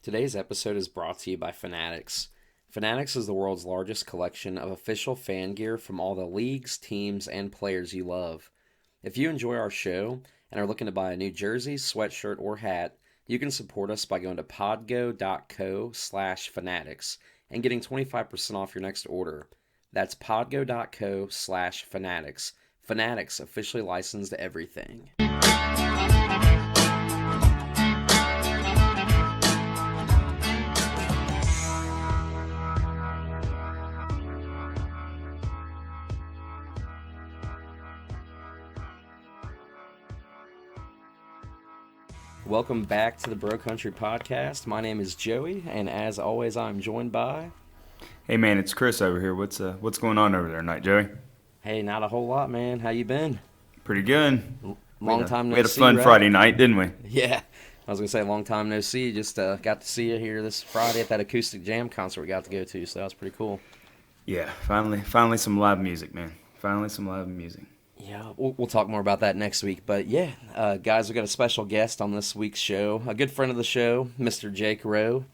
Today's episode is brought to you by Fanatics. Fanatics is the world's largest collection of official fan gear from all the leagues, teams, and players you love. If you enjoy our show and are looking to buy a new jersey, sweatshirt, or hat, you can support us by going to podgo.co/fanatics and getting 25% off your next order. That's podgo.co/fanatics. Fanatics, officially licensed to everything. Welcome back to the Bro Country Podcast. My name is Joey, and as always, I'm joined by... Hey man, it's Chris over here. What's going on over there tonight, Joey? Hey, not a whole lot, man. How you been? Pretty good. Long time no see. We had a fun Friday night, didn't we? Yeah, I was gonna say long time no see. Just got to see you here this Friday at that acoustic jam concert we got to go to, so that was pretty cool. Yeah, finally some live music, man. Finally some live music. Yeah, we'll talk more about that next week. But yeah, guys, we got a special guest on this week's show, a good friend of the show, Mr. Jake Rowe.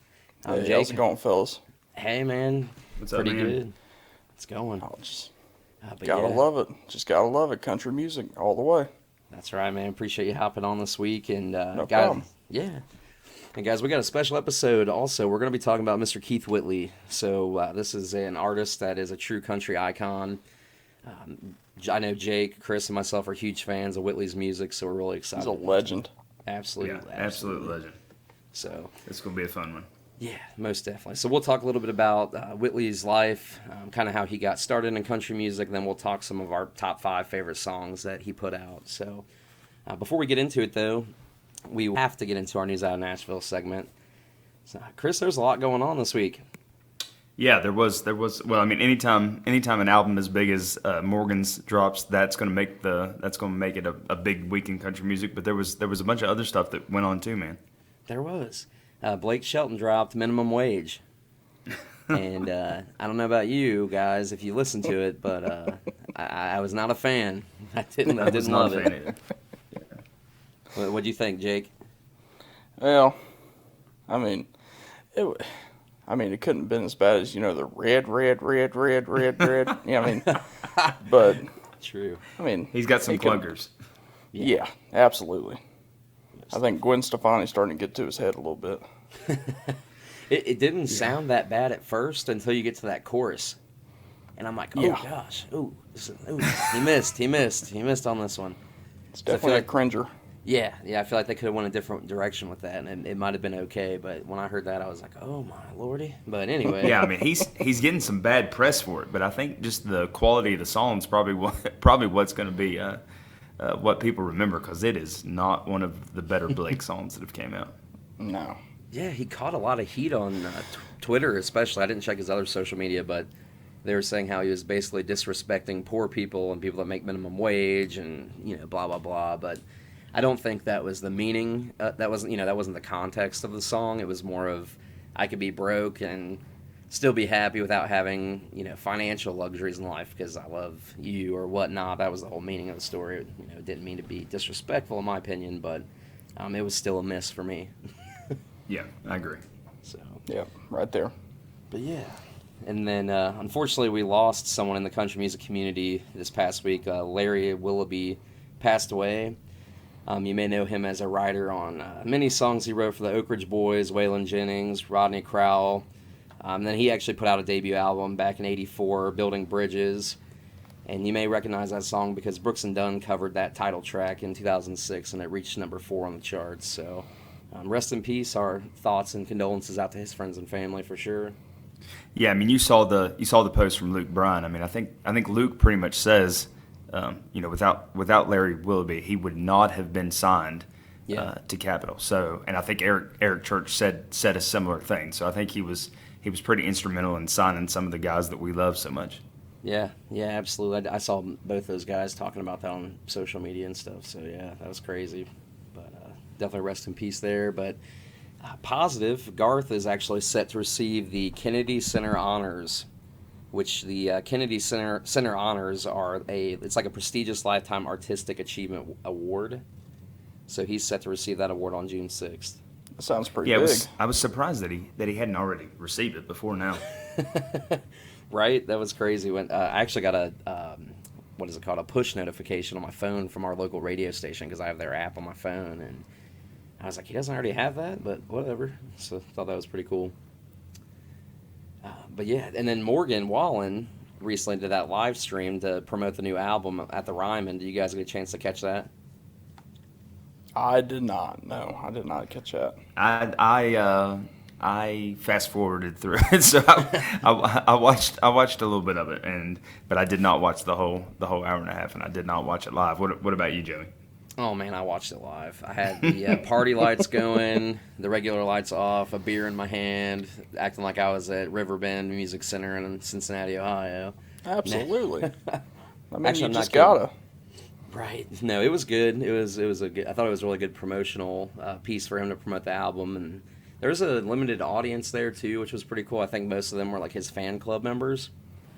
Hey, Jake, how's it going, fellas? Hey, man. What's up, pretty man? good. It's going. Gotta love it. Just gotta love it. Country music all the way. That's right, man. Appreciate you hopping on this week. And No guys, problem. yeah. And guys, we got a special episode also. We're going to be talking about Mr. Keith Whitley. So this is an artist that is a true country icon. I know Jake, Chris, and myself are huge fans of Whitley's music, so we're really excited. He's a legend. Absolutely. Yeah, absolute legend. So It's going to be a fun one. yeah, most definitely. So we'll talk a little bit about Whitley's life, kind of how he got started in country music, and then we'll talk some of our top 5 favorite songs that he put out. So before we get into it, though, we have to get into our News Out of Nashville segment. So, Chris, there's a lot going on this week. Yeah, there was. Well, I mean, anytime an album as big as Morgan's drops, that's going to make it a big week in country music. But there was a bunch of other stuff that went on too, man. There was. Blake Shelton dropped Minimum Wage. And I don't know about you guys if you listen to it, but I was not a fan. I didn't love it. What'd you think, Jake? Well, I mean, it couldn't have been as bad as, the red. Yeah, I mean, but True. I mean, He's got some he could- clunkers. Yeah, absolutely. I think Gwen Stefani's starting to get to his head a little bit. It didn't sound that bad at first until you get to that chorus. And I'm like, oh Yeah. gosh, he missed on this one. It's So I feel definitely like- a cringer. Yeah, I feel like they could have went a different direction with that, and it might have been okay, but when I heard that, I was like, oh my lordy. But anyway. Yeah, I mean, he's getting some bad press for it, but I think just the quality of the song is probably what's going to be what people remember, because it is not one of the better Blake songs that have came out. No. Yeah, he caught a lot of heat on Twitter, especially. I didn't check his other social media, but they were saying how he was basically disrespecting poor people and people that make minimum wage and, blah, blah, blah. But I don't think that was the meaning. That wasn't the context of the song. It was more of, I could be broke and still be happy without having, financial luxuries in life because I love you or whatnot. That was the whole meaning of the story. It didn't mean to be disrespectful in my opinion, but it was still a miss for me. Yeah, I agree. So. Yeah, right there. But yeah. And then, unfortunately, we lost someone in the country music community this past week. Larry Willoughby passed away. You may know him as a writer on many songs he wrote for the Oak Ridge Boys, Waylon Jennings, Rodney Crowell. Then he actually put out a debut album back in '84, Building Bridges. And you may recognize that song because Brooks and Dunn covered that title track in 2006, and it reached number 4 on the charts. So rest in peace. Our thoughts and condolences out to his friends and family for sure. Yeah, I mean, you saw the post from Luke Bryan. I mean, I think Luke pretty much says, without Larry Willoughby, he would not have been signed to Capitol. So, and I think Eric Church said a similar thing. So I think he was pretty instrumental in signing some of the guys that we love so much. Yeah, absolutely. I saw both those guys talking about that on social media and stuff. So yeah, that was crazy. But definitely rest in peace there. But positive, Garth is actually set to receive the Kennedy Center Honors, which the Kennedy Center Honors are it's like a prestigious lifetime artistic achievement award. So he's set to receive that award on June 6th. That sounds pretty Yeah, big. I was surprised that he hadn't already received it before now. Right? That was crazy. When I actually got a what is it called? A push notification on my phone from our local radio station because I have their app on my phone, and I was like, he doesn't already have that, but whatever. So I thought that was pretty cool. But yeah, and then Morgan Wallen recently did that live stream to promote the new album at the Ryman. Did you guys get a chance to catch that? I did not. No, I did not catch that. I fast forwarded through it, so I watched a little bit of it, but I did not watch the whole hour and a half, and I did not watch it live. What about you, Joey? Oh man, I watched it live. I had the party lights going, the regular lights off, a beer in my hand, acting like I was at Riverbend Music Center in Cincinnati, Ohio. Absolutely. I mean, Actually, you I'm just not kidding. gotta. Right. No, it was good. It was a good. I thought it was a really good promotional piece for him to promote the album, and there was a limited audience there too, which was pretty cool. I think most of them were like his fan club members.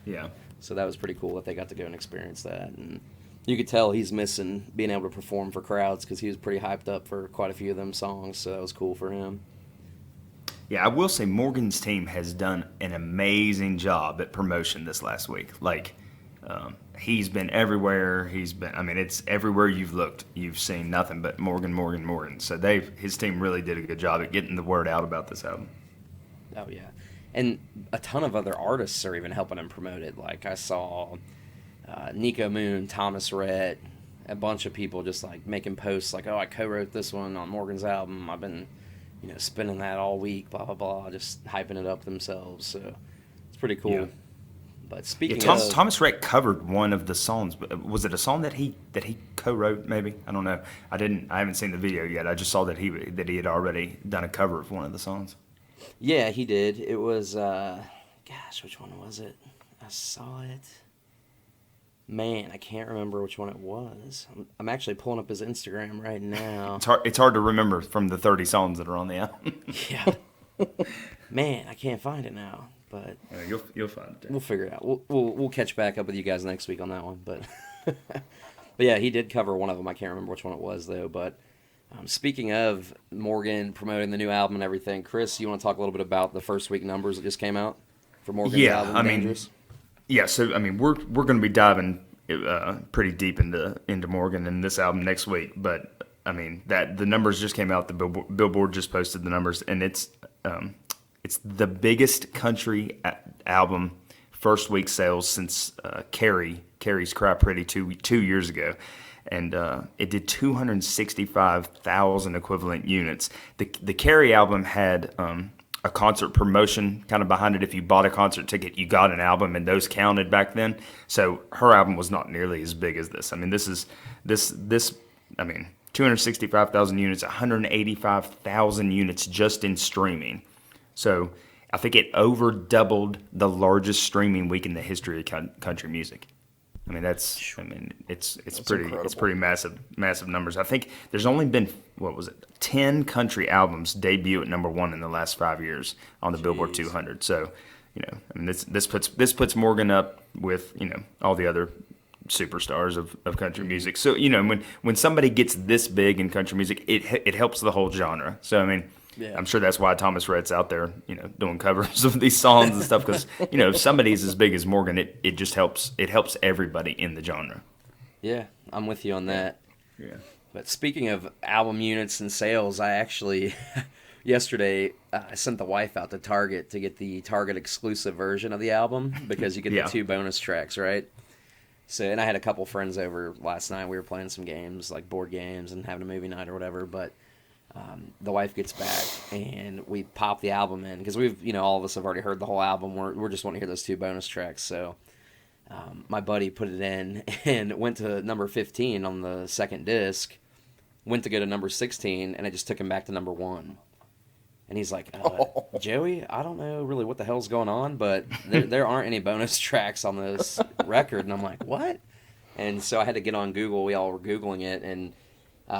Yeah. So that was pretty cool that they got to go and experience that, and you could tell he's missing being able to perform for crowds because he was pretty hyped up for quite a few of them songs. So that was cool for him. Yeah, I will say Morgan's team has done an amazing job at promotion this last week. Like, he's been everywhere. I mean, it's everywhere you've looked, you've seen nothing but Morgan. So his team really did a good job at getting the word out about this album. Oh yeah, and a ton of other artists are even helping him promote it. Like I saw Nico Moon, Thomas Rhett, a bunch of people just like making posts like, "Oh, I co-wrote this one on Morgan's album. I've been, spinning that all week." Blah blah blah, just hyping it up themselves. So it's pretty cool. Yeah. But speaking of Thomas Rhett covered one of the songs. Was it a song that he co-wrote? Maybe, I don't know. I haven't seen the video yet. I just saw that he had already done a cover of one of the songs. Yeah, he did. It was which one was it? I saw it. Man, I can't remember which one it was. I'm actually pulling up his Instagram right now. It's hard to remember from the 30 songs that are on the album. Yeah. Man, I can't find it now. But you'll find it. We'll figure it out. We'll catch back up with you guys next week on that one. But but yeah, he did cover one of them. I can't remember which one it was though. But speaking of Morgan promoting the new album and everything, Chris, you want to talk a little bit about the first week numbers that just came out for Morgan's album? Dangerous? Yeah. So I mean, we're going to be diving pretty deep into Morgan and this album next week. But I mean, that the numbers just came out. The Billboard just posted the numbers, and it's the biggest country album first week sales since Carrie's Cry Pretty two years ago, and it did 265,000 equivalent units. The Carrie album had a concert promotion kind of behind it. If you bought a concert ticket, you got an album, and those counted back then. So her album was not nearly as big as this. I mean, this 265,000 units, 185,000 units just in streaming. So I think it over doubled the largest streaming week in the history of country music. I mean, it's pretty incredible. It's pretty massive numbers. I think there's only been 10 country albums debut at number one in the last 5 years on the Billboard 200. So, this puts Morgan up with all the other superstars of country music. So when somebody gets this big in country music, it helps the whole genre. So I mean. Yeah. I'm sure that's why Thomas Rhett's out there, doing covers of these songs and stuff. Because if somebody's as big as Morgan, it just helps. It helps everybody in the genre. Yeah, I'm with you on that. Yeah. But speaking of album units and sales, I actually yesterday I sent the wife out to Target to get the Target exclusive version of the album because you get the 2 bonus tracks, right? So, and I had a couple friends over last night. We were playing some games, like board games, and having a movie night or whatever. But the wife gets back and we pop the album in because we've, all of us have already heard the whole album. We're just wanting to hear those 2 bonus tracks. So my buddy put it in and went to number 15 on the second disc, went to go to number 16, and it just took him back to number 1. And he's like, Joey, I don't know really what the hell's going on, but there aren't any bonus tracks on this record. And I'm like, what? And so I had to get on Google. We all were Googling it and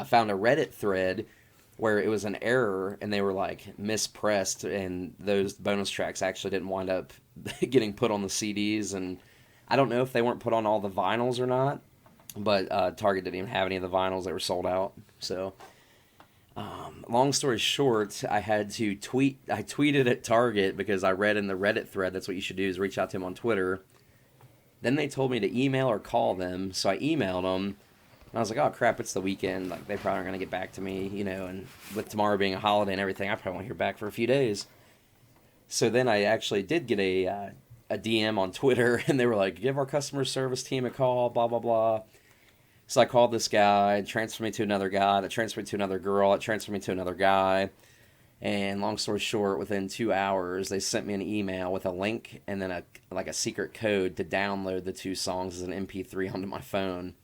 found a Reddit thread where it was an error and they were like mispressed and those bonus tracks actually didn't wind up getting put on the CDs. And I don't know if they weren't put on all the vinyls or not, but Target didn't even have any of the vinyls. They were sold out. So Long story short, I had to tweet. I tweeted at Target because I read in the Reddit thread that's what you should do is reach out to him on Twitter. Then they told me to email or call them, so I emailed them. And I was like, oh crap, it's the weekend. Like they probably aren't gonna get back to me, and with tomorrow being a holiday and everything, I probably won't hear back for a few days. So then I actually did get a DM on Twitter, and they were like, give our customer service team a call, blah blah blah. So I called this guy, transferred me to another guy, that transferred me to another girl, that transferred me to another guy. And long story short, within 2 hours, they sent me an email with a link and then a secret code to download the 2 songs as an MP3 onto my phone.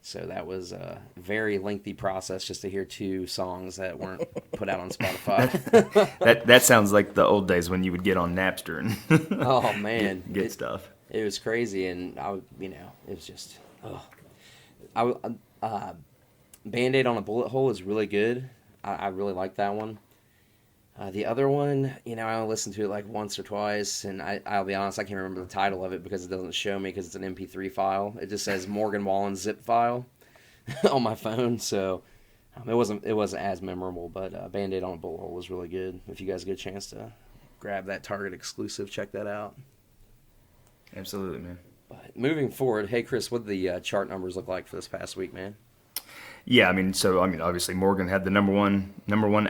So that was a very lengthy process just to hear 2 songs that weren't put out on Spotify. That sounds like the old days when you would get on Napster and Oh man, get stuff. It was crazy, and it was just. Oh. Band-Aid on a Bullet Hole is really good. I really like that one. The other one, I only listened to it like once or twice, and I'll be honest, I can't remember the title of it because it doesn't show me because it's an MP3 file. It just says Morgan Wallen zip file on my phone, so it wasn't as memorable. But Band-Aid on a Bullet Hole was really good. If you guys get a chance to grab that Target exclusive, check that out. Absolutely, man. But moving forward, hey Chris, what did the chart numbers look like for this past week, man? Yeah, obviously Morgan had the number one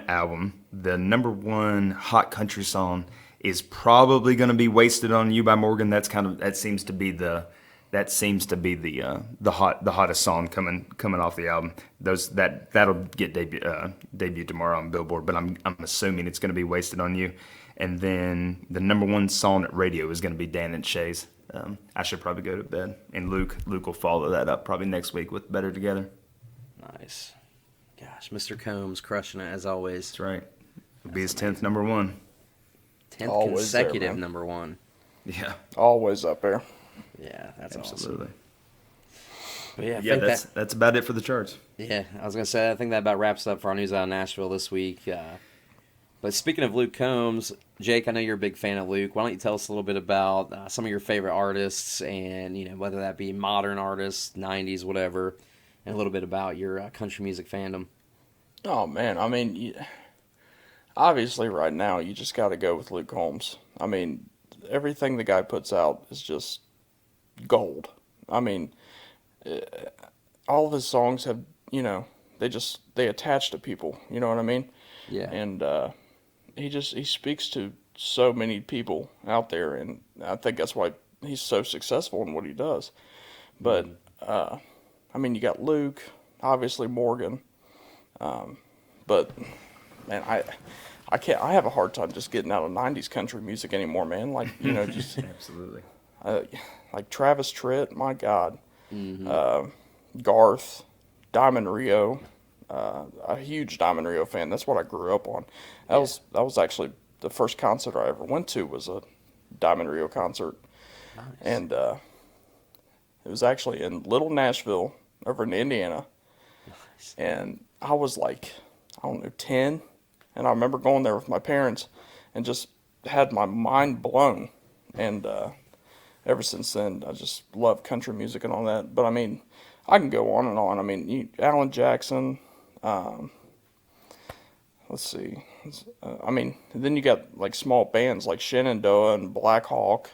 album. The number one hot country song is probably going to be "Wasted on You" by Morgan. That seems to be the hottest song coming off the album. That'll get debuted tomorrow on Billboard, but I'm assuming it's going to be "Wasted on You." And then the number one song at radio is going to be Dan and Shay's. I should probably go to bed, and Luke will follow that up probably next week with "Better Together." Nice. Gosh, Mr. Combs crushing it as always. That's right. It'll be his 10th number one. 10th Always consecutive there, number one. Yeah. Always up there. Yeah, that's Absolutely. awesome. But yeah, that's about it for the charts. Yeah, I was going to say, I think that about wraps up for our news out of Nashville this week. But speaking of Luke Combs, Jake, I know you're a big fan of Luke. Why don't you tell us a little bit about some of your favorite artists and, whether that be modern artists, 90s, whatever, and a little bit about your country music fandom. Oh, man. Obviously right now you just got to go with Luke Combs. Everything the guy puts out is just gold. All of his songs have, they attach to people. You know what I mean? Yeah. And he speaks to so many people out there, and I think that's why he's so successful in what he does. But you got Luke, obviously Morgan, but man, I can't. I have a hard time just getting out of '90s country music anymore, man. Just Absolutely. like Travis Tritt, my God, Mm-hmm. Garth, Diamond Rio. A huge Diamond Rio fan. That's what I grew up on. That was actually the first concert I ever went to was a Diamond Rio concert. Nice. And it was actually in Little Nashville over in Indiana. Nice. And I was like, 10. And I remember going there with my parents and just had my mind blown. And ever since then, I just love country music and all that. But I can go on and on. Alan Jackson. Let's see. Then you got like small bands like Shenandoah and Black Hawk.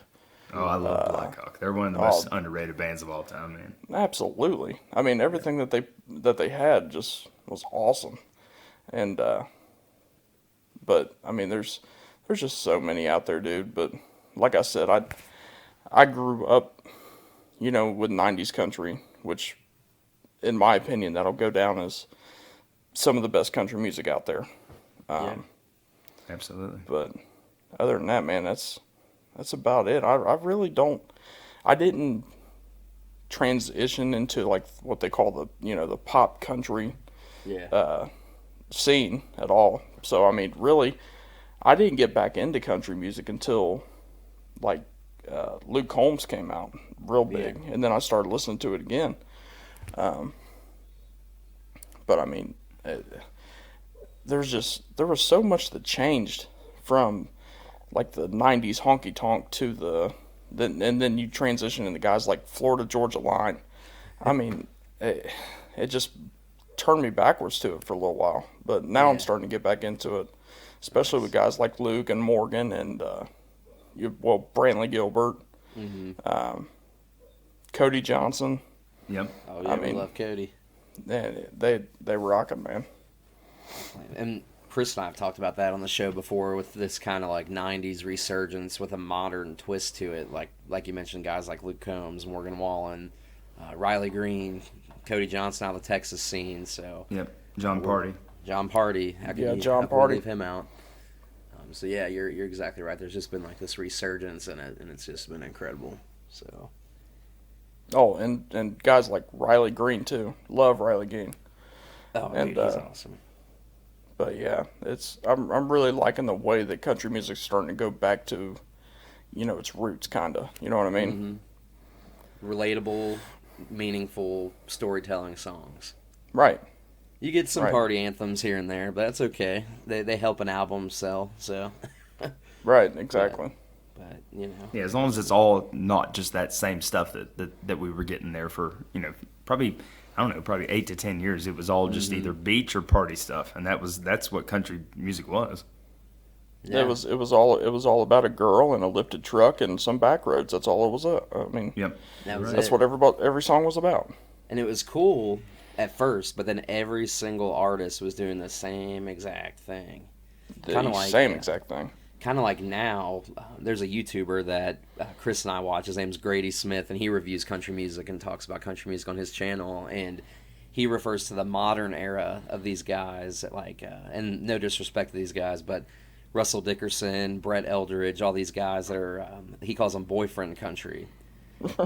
Oh, I love Black Hawk. They're one of the most underrated bands of all time, man. Absolutely. Everything that they had just was awesome. And but there's just so many out there, dude. But like I said, I grew up, with '90s country, which, in my opinion, that'll go down as some of the best country music out there. Yeah. Absolutely. But other than that, man, that's about it. I really don't. I didn't transition into like what they call the pop country scene at all. So really, I didn't get back into country music until like Luke Combs came out real big, and then I started listening to it again. But there was so much that changed from like the '90s honky tonk to and then you transition into guys like Florida Georgia Line. It just turned me backwards to it for a little while. But now I'm Yeah. starting to get back into it, especially with guys like Luke and Morgan and Brantley Gilbert, Cody Johnson. Yep. Oh yeah, I we mean, love Cody. They rock it, man. And Chris and I have talked about that on the show before with this kind of like '90s resurgence with a modern twist to it, like you mentioned, guys like Luke Combs, Morgan Wallen, Riley Green, Cody Johnson out of the Texas scene. So Yep. John Party. John Party, how could Yeah, you, John how could we Party. leave him out? So yeah, you're exactly right. There's just been like this resurgence in it, and it's just been incredible. So Oh, and guys like Riley Green too. Love Riley Green. dude, he's awesome. But yeah, I'm really liking the way that country music's starting to go back to, its roots, kinda. You know what I mean? Relatable, meaningful storytelling songs. Right. You get some Right. party anthems here and there, but that's okay. They help an album sell, so. Right. Exactly. But Yeah, as long as it's all not just that same stuff that we were getting there for, probably, I don't know, probably 8 to 10 years. It was all just either beach or party stuff, and that's what country music was. yeah. It was all about a girl and a lifted truck and some back roads. That's all it was. I mean, Yep. That was that's it. what every song was about. And it was cool at first, but then every single artist was doing the same exact thing. The Kinda like, same exact thing. Kind of like now, there's a YouTuber that Chris and I watch. His name's Grady Smith, and he reviews country music and talks about country music on his channel. And he refers to the modern era of these guys, and no disrespect to these guys, but Russell Dickerson, Brett Eldridge, all these guys that are, he calls them boyfriend country.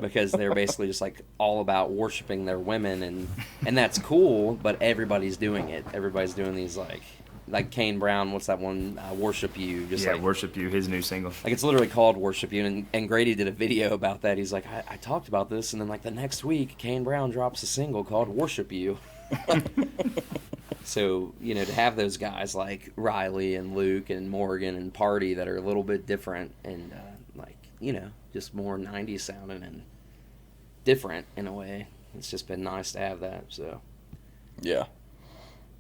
Because they're basically just like all about worshiping their women, and that's cool, but everybody's doing it. Everybody's doing these like Kane Brown. What's that one? Worship You. Just like Worship You, his new single. like it's literally called Worship You, and Grady did a video about that. He's like, I talked about this, and then like the next week, Kane Brown drops a single called Worship You. So to have those guys like Riley and Luke and Morgan and Party that are a little bit different and just more '90s sounding and different in a way. It's just been nice to have that. So Yeah.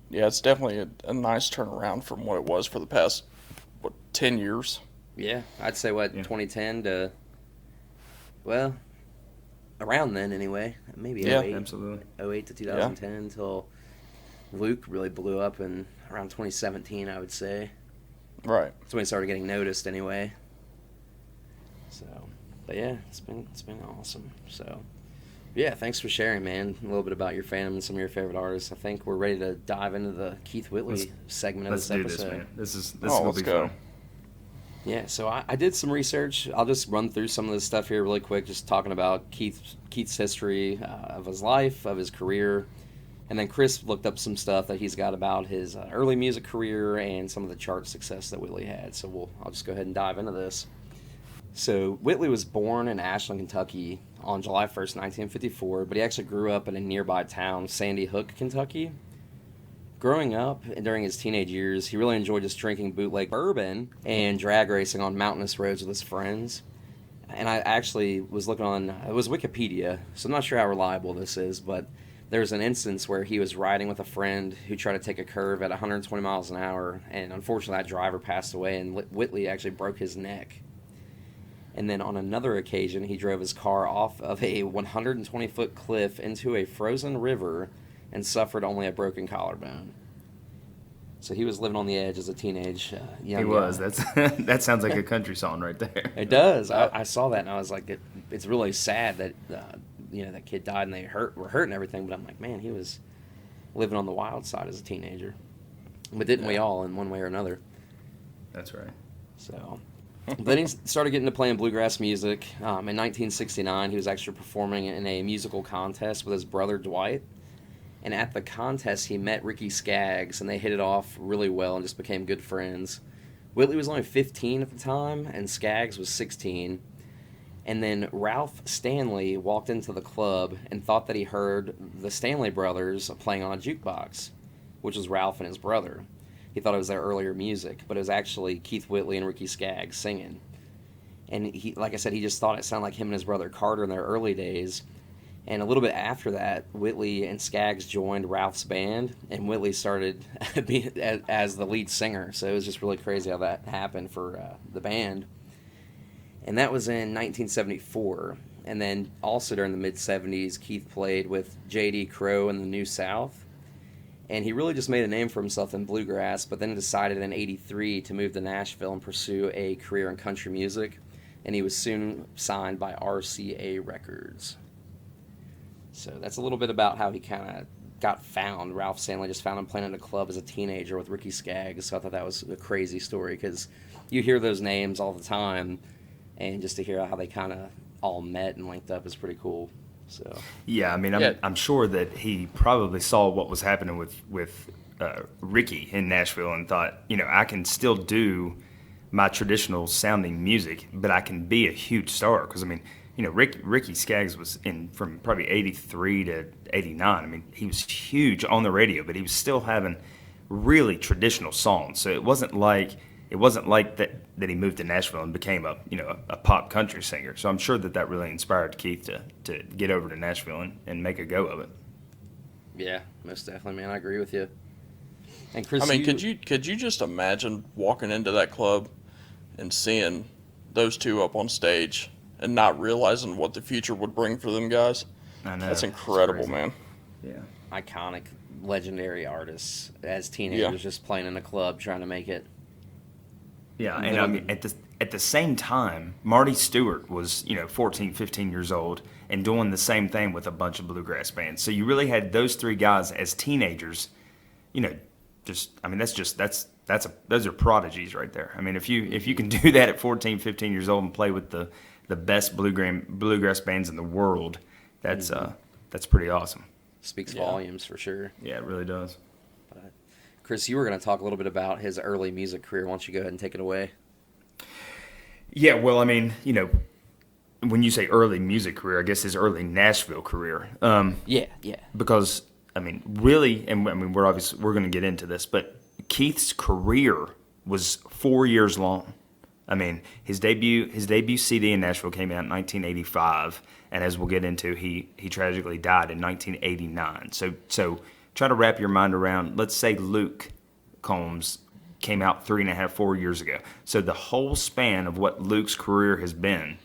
Yeah, it's definitely a nice turnaround from what it was for the past 10 years. yeah, I'd say 2010 to around then anyway. Maybe Yeah, 08, absolutely. 08 to 2010 until Luke really blew up in around 2017, I would say. Right. That's when he started getting noticed anyway. So, but yeah, it's been awesome. So, yeah, thanks for sharing, man. A little bit about your fandom and some of your favorite artists. I think we're ready to dive into the Keith Whitley segment of Let's this do episode. this, man. This is Oh, gonna let's be go. fun. Yeah, so I did some research. I'll just run through some of this stuff here really quick, just talking about Keith's history of his life, of his career. And then Chris looked up some stuff that he's got about his early music career and some of the chart success that Whitley had. So I'll just go ahead and dive into this. So Whitley was born in Ashland, Kentucky on July 1st, 1954, but he actually grew up in a nearby town, Sandy Hook, Kentucky. Growing up and during his teenage years, he really enjoyed just drinking bootleg bourbon and drag racing on mountainous roads with his friends. And I actually was looking on, it was Wikipedia, so I'm not sure how reliable this is, but there was an instance where he was riding with a friend who tried to take a curve at 120 miles an hour, and unfortunately that driver passed away, and Whitley actually broke his neck. And then on another occasion, he drove his car off of a 120-foot cliff into a frozen river and suffered only a broken collarbone. So he was living on the edge as a teenage young He was. guy. That's that sounds like a country song right there. It does. I saw that and I was like, it's really sad that that kid died and they were hurt and everything. But I'm like, man, he was living on the wild side as a teenager. But didn't we all in one way or another? That's right. So then he started getting to playing bluegrass music. In 1969, he was actually performing in a musical contest with his brother Dwight. And at the contest, he met Ricky Skaggs, and they hit it off really well and just became good friends. Whitley was only 15 at the time, and Skaggs was 16. And then Ralph Stanley walked into the club and thought that he heard the Stanley brothers playing on a jukebox, which was Ralph and his brother. He thought it was their earlier music, but it was actually Keith Whitley and Ricky Skaggs singing. And he, like I said, he just thought it sounded like him and his brother Carter in their early days. And a little bit after that, Whitley and Skaggs joined Ralph's band, and Whitley started as the lead singer. So it was just really crazy how that happened for the band. And that was in 1974. And then also during the mid-'70s, Keith played with J.D. Crowe in the New South. And he really just made a name for himself in bluegrass, but then decided in '83 to move to Nashville and pursue a career in country music. And he was soon signed by RCA Records. So that's a little bit about how he kind of got found. Ralph Stanley just found him playing in a club as a teenager with Ricky Skaggs. So I thought that was a crazy story because you hear those names all the time, and just to hear how they kind of all met and linked up is pretty cool. So yeah, I mean, I'm sure that he probably saw what was happening with Ricky in Nashville and thought, I can still do my traditional sounding music, but I can be a huge star. Because I mean, Ricky Skaggs was in from probably '83 to '89. I mean, he was huge on the radio, but he was still having really traditional songs. So it wasn't like that he moved to Nashville and became a pop country singer. So I'm sure that really inspired Keith to get over to Nashville and make a go of it. Yeah, most definitely, man. I agree with you. And Chris, I mean, could you just imagine walking into that club and seeing those two up on stage and not realizing what the future would bring for them guys? I know. That's incredible, man. Yeah. Iconic, legendary artists as teenagers just playing in a club trying to make it. Yeah, and I mean, at the same time, Marty Stewart was, 14, 15 years old and doing the same thing with a bunch of bluegrass bands. So you really had those three guys as teenagers, those are prodigies right there. I mean, if you can do that at 14, 15 years old and play with the best bluegrass bands in the world, that's pretty awesome. Speaks volumes for sure. Yeah, it really does. But Chris, you were going to talk a little bit about his early music career. Why don't you go ahead and take it away? Yeah, well, I mean, when you say early music career, I guess his early Nashville career. Yeah. Because I mean, really, and I mean, we're going to get into this, but Keith's career was 4 years long. I mean, his debut CD in Nashville came out in 1985, and as we'll get into, he tragically died in 1989. So try to wrap your mind around. Let's say Luke Combs came out 3.5, 4 years ago. So the whole span of what Luke's career has been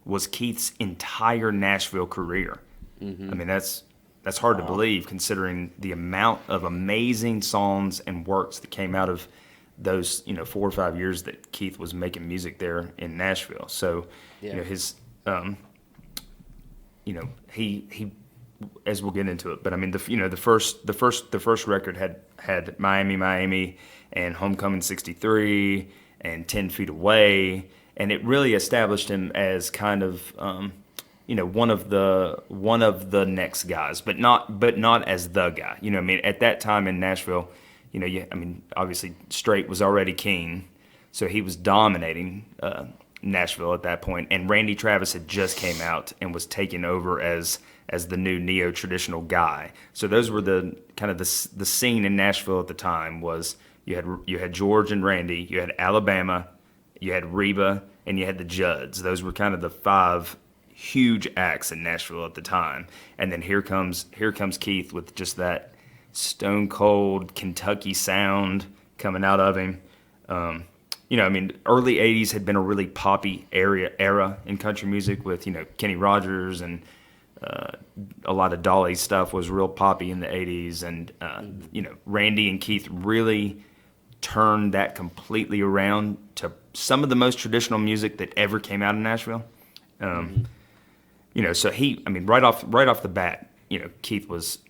was Keith's entire Nashville career. Mm-hmm. I mean, that's hard to believe considering the amount of amazing songs and works that came out of those 4 or 5 years that Keith was making music there in Nashville. So his he as we'll get into it, but I mean the first record had Miami and Homecoming '63 and 10 Feet Away, and it really established him as kind of one of the next guys, but not as the guy. I mean, at that time in Nashville, obviously Strait was already king, so he was dominating Nashville at that point, and Randy Travis had just came out and was taking over as the new neo-traditional guy. So those were the kind of the scene in Nashville at the time was you had George and Randy, you had Alabama, you had Reba, and you had the Judds. Those were kind of the 5 huge acts in Nashville at the time. And then here comes Keith with just that stone cold Kentucky sound coming out of him. Early 80s had been a really poppy era in country music with, Kenny Rogers and a lot of Dolly stuff was real poppy in the 80s. And, Randy and Keith really turned that completely around to some of the most traditional music that ever came out of Nashville. So right off the bat, Keith was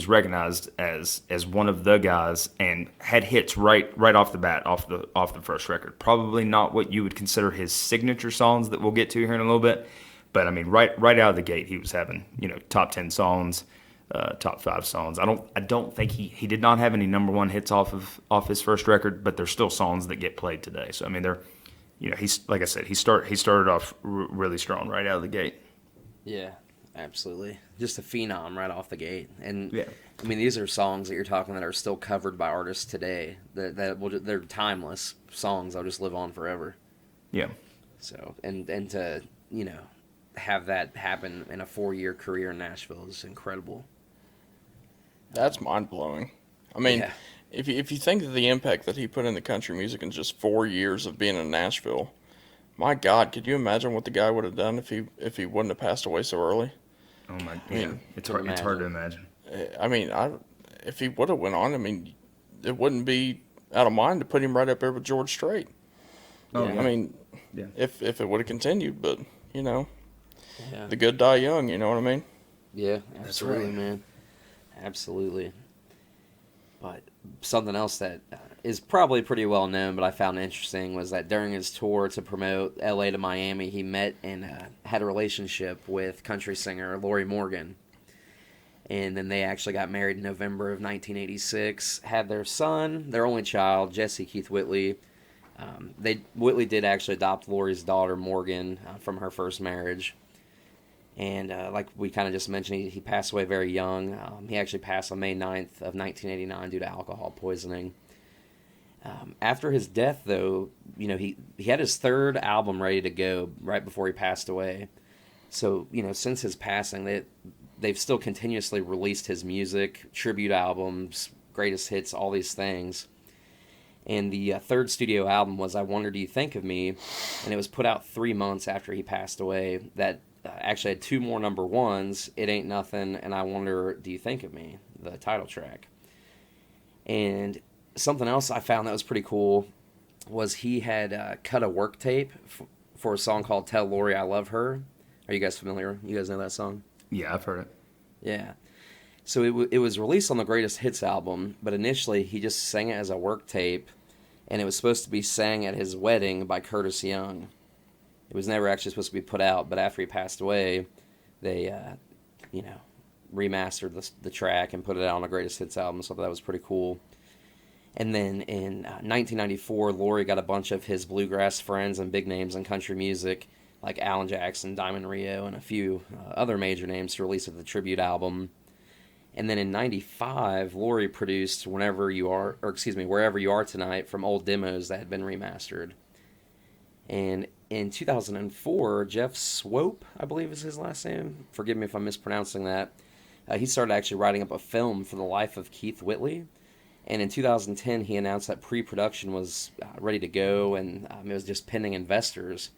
recognized as one of the guys and had hits right off the bat off the first record. Probably not what you would consider his signature songs that we'll get to here in a little bit, but I mean right out of the gate he was having top 10 songs, top 5 songs. I don't think he did not have any number 1 hits off his first record, but there's still songs that get played today. So I mean they're he's like I said he started off really strong right out of the gate. Yeah. Absolutely. Just a phenom right off the gate. And, yeah. I mean, these are songs that you're talking that are still covered by artists today. They're timeless songs. They'll just live on forever. Yeah. So, and to, have that happen in a 4-year career in Nashville is incredible. That's mind blowing. I mean, Yeah. if you think of the impact that he put into country music in just 4 years of being in Nashville, my God, could you imagine what the guy would have done if he wouldn't have passed away so early? Oh my! I mean, it's hard to imagine. I mean, if he would have went on, I mean, it wouldn't be out of mind to put him right up there with George Strait. Oh, Yeah. yeah. I mean, Yeah. if it would have continued, but Yeah. the good die young. You know what I mean? Yeah, That's absolutely, right. man. Absolutely. But something else that is probably pretty well known, but I found interesting, was that during his tour to promote LA to Miami, he met and had a relationship with country singer Lori Morgan. And then they actually got married in November of 1986, had their son, their only child, Jesse Keith Whitley. Whitley did actually adopt Lori's daughter, Morgan, from her first marriage. And like we kind of just mentioned, he passed away very young. He actually passed on May 9th of 1989 due to alcohol poisoning. After his death, though, he had his third album ready to go right before he passed away. So, since his passing, they've still continuously released his music, tribute albums, greatest hits, all these things. And the third studio album was I Wonder Do You Think of Me, and it was put out 3 months after he passed away. That actually had 2 more number ones, It Ain't Nothing and I Wonder Do You Think of Me, the title track. And something else I found that was pretty cool was he had cut a work tape for a song called Tell Lori I Love Her. Are you guys familiar? You guys know that song? Yeah, I've heard it. Yeah. So it was released on the Greatest Hits album, but initially he just sang it as a work tape, and it was supposed to be sang at his wedding by Curtis Young. It was never actually supposed to be put out, but after he passed away, they, remastered the track and put it out on the Greatest Hits album, so that was pretty cool. And then in 1994, Lori got a bunch of his bluegrass friends and big names in country music, like Alan Jackson, Diamond Rio, and a few other major names to release the tribute album. And then in 95, Lori produced Wherever You Are Tonight from old demos that had been remastered. And in 2004, Jeff Swope, I believe is his last name. Forgive me if I'm mispronouncing that. He started actually writing up a film for the life of Keith Whitley. And in 2010, he announced that pre-production was ready to go, and it was just pending investors.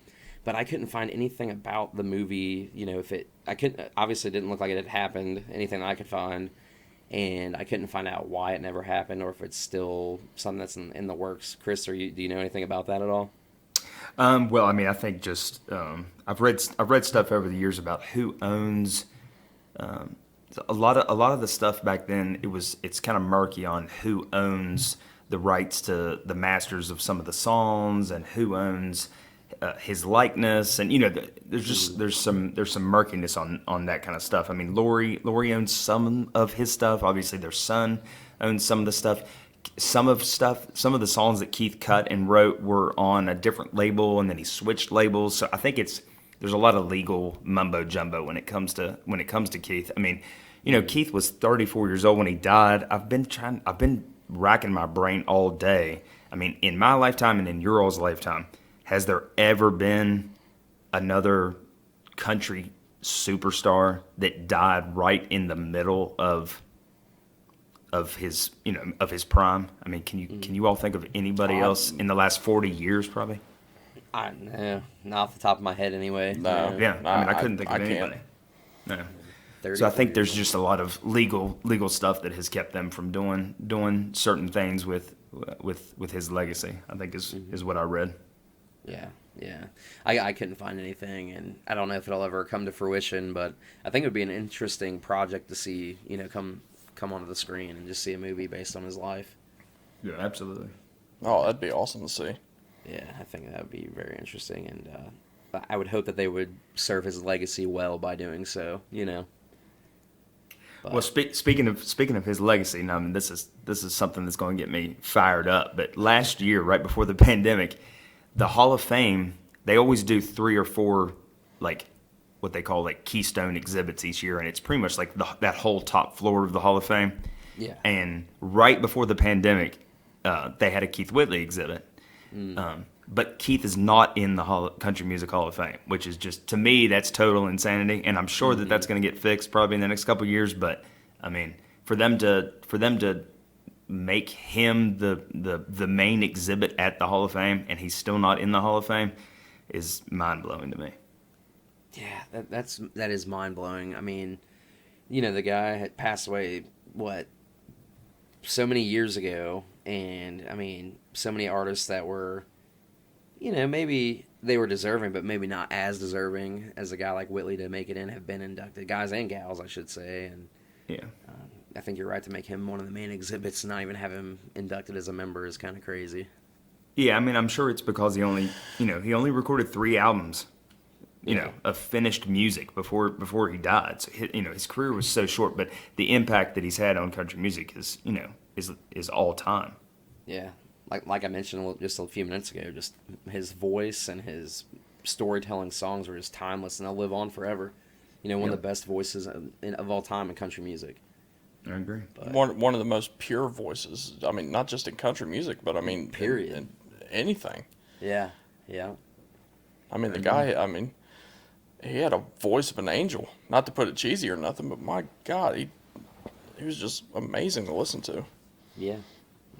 But I couldn't find anything about the movie, obviously it didn't look like it had happened, anything that I could find, and I couldn't find out why it never happened, or if it's still something that's in the works. Chris, do you know anything about that at all? Well, I mean, I think just I've read stuff over the years about who owns a lot of the stuff back then. It's kind of murky on who owns the rights to the masters of some of the songs and who owns his likeness, and there's some murkiness on that kind of stuff. I mean, Lori owns some of his stuff. Obviously, their son owns some of the stuff. Some of the songs that Keith cut and wrote were on a different label, and then he switched labels. So I think there's a lot of legal mumbo jumbo when it comes to Keith. I mean, Keith was 34 years old when he died. I've been racking my brain all day. I mean, in my lifetime and in your all's lifetime, has there ever been another country superstar that died right in the middle of his prime? I mean, can you all think of anybody else in the last 40 years, probably? No, not off the top of my head, anyway. No. Yeah, I mean, I couldn't think of anybody. No. So I think there's just a lot of legal stuff that has kept them from doing certain things with his legacy, I think is what I read. Yeah. I couldn't find anything, and I don't know if it'll ever come to fruition, but I think it would be an interesting project to see, come onto the screen and just see a movie based on his life. Yeah, absolutely. Oh, that'd be awesome to see. Yeah, I think that would be very interesting, and I would hope that they would serve his legacy well by doing so, But. Well, speaking of his legacy, now, I mean, this is something that's going to get me fired up. But last year, right before the pandemic, the Hall of Fame, they always do 3 or 4, like what they call like keystone exhibits each year, and it's pretty much like that whole top floor of the Hall of Fame. Yeah. And right before the pandemic, they had a Keith Whitley exhibit. but Keith is not in the Country Music Hall of Fame, which is just, to me, that's total insanity. And I'm sure that that's going to get fixed probably in the next couple of years. But I mean, for them to make him the main exhibit at the Hall of Fame and he's still not in the Hall of Fame is mind blowing to me. Yeah, that is mind blowing. I mean, you know, the guy had passed away so many years ago, and I mean, so many artists that were, you know, maybe they were deserving, but maybe not as deserving as a guy like Whitley to make it in, have been inducted, guys and gals, I should say. And yeah, I think you're right to make him one of the main exhibits. Not even have him inducted as a member is kind of crazy. Yeah, I mean, I'm sure it's because he only recorded 3 albums, of finished music before he died. So his career was so short, but the impact that he's had on country music is all time. Yeah, like I mentioned just a few minutes ago, just his voice and his storytelling songs were just timeless, and they'll live on forever. One of the best voices of all time in country music. I agree. But one of the most pure voices. I mean, not just in country music, but I mean, period. In anything. Yeah. I mean, the guy. I mean, he had a voice of an angel. Not to put it cheesy or nothing, but my God, he was just amazing to listen to. Yeah,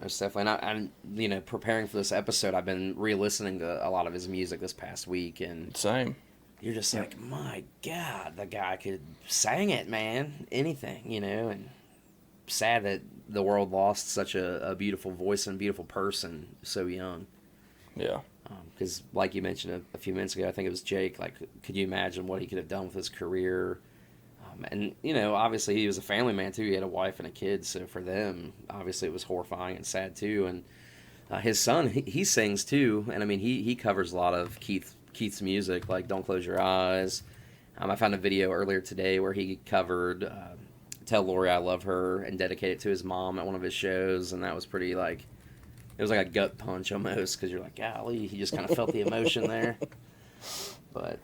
most definitely. And preparing for this episode, I've been re-listening to a lot of his music this past week, and same. You're just like, my God, the guy could sing it, man. Anything, and sad that the world lost such a beautiful voice and beautiful person so young. Yeah. Because, like you mentioned a few minutes ago, I think it was Jake, like, could you imagine what he could have done with his career? And, obviously he was a family man, too. He had a wife and a kid, so for them, obviously it was horrifying and sad, too. And his son, he sings, too. And, I mean, he covers a lot of Keith's music, like Don't Close Your Eyes. I found a video earlier today where he covered Tell Lori I Love Her and dedicated it to his mom at one of his shows, and that was pretty, like, it was like a gut punch almost, because you're like, golly, he just kind of felt the emotion there. But